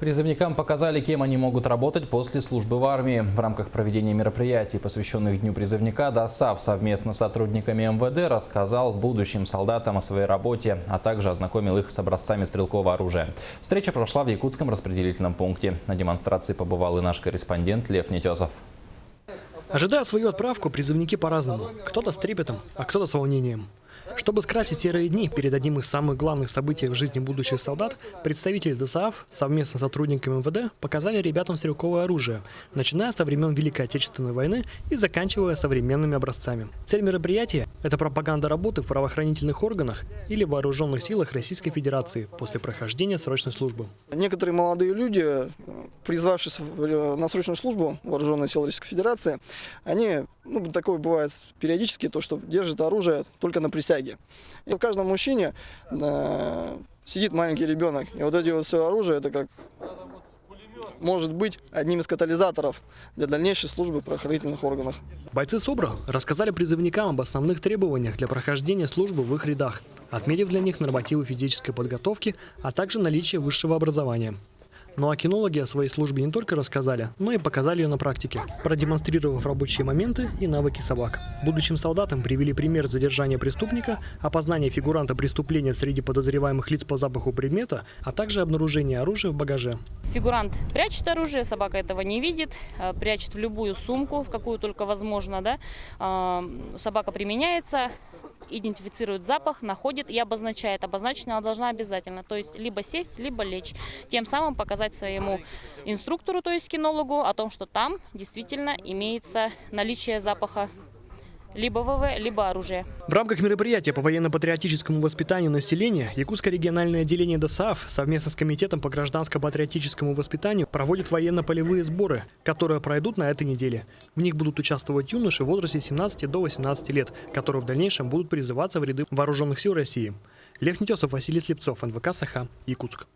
Призывникам показали, кем они могут работать после службы в армии. В рамках проведения мероприятий, посвященных Дню призывника, ДОСААФ совместно с сотрудниками МВД рассказал будущим солдатам о своей работе, а также ознакомил их с образцами стрелкового оружия. Встреча прошла в Якутском распределительном пункте. На демонстрации побывал и наш корреспондент Лев Нетесов. Ожидая свою отправку, призывники по-разному. Кто-то с трепетом, а кто-то с волнением. Чтобы скрасить серые дни перед одним из самых главных событий в жизни будущих солдат, представители ДОСААФ совместно с сотрудниками МВД показали ребятам стрелковое оружие, начиная со времен Великой Отечественной войны и заканчивая современными образцами. Цель мероприятия – это пропаганда работы в правоохранительных органах или вооруженных силах Российской Федерации после прохождения срочной службы. Некоторые молодые люди, призвавшись на срочную службу в вооруженные силы Российской Федерации, они, такое бывает периодически, то, что держат оружие только на присяге. И в каждом мужчине сидит маленький ребенок. И вот эти вот все оружие, это как может быть одним из катализаторов для дальнейшей службы в правоохранительных органах. Бойцы СОБРа рассказали призывникам об основных требованиях для прохождения службы в их рядах, отметив для них нормативы физической подготовки, а также наличие высшего образования. Ну а кинологи о своей службе не только рассказали, но и показали ее на практике, продемонстрировав рабочие моменты и навыки собак. Будущим солдатам привели пример задержания преступника, опознания фигуранта преступления среди подозреваемых лиц по запаху предмета, а также обнаружения оружия в багаже. Фигурант прячет оружие, собака этого не видит, прячет в любую сумку, в какую только возможно, да. Собака применяется, идентифицирует запах, находит и обозначает. Обозначена она должна обязательно, то есть либо сесть, либо лечь. Тем самым показать своему инструктору, то есть кинологу, о том, что там действительно имеется наличие запаха либо ВВ, либо оружие. В рамках мероприятия по военно-патриотическому воспитанию населения Якутское региональное отделение ДОСААФ совместно с Комитетом по гражданско-патриотическому воспитанию проводит военно-полевые сборы, которые пройдут на этой неделе. В них будут участвовать юноши в возрасте 17 до 18 лет, которые в дальнейшем будут призываться в ряды вооруженных сил России. Лев Нетесов, Василий Слепцов, НВК «Саха», Якутск.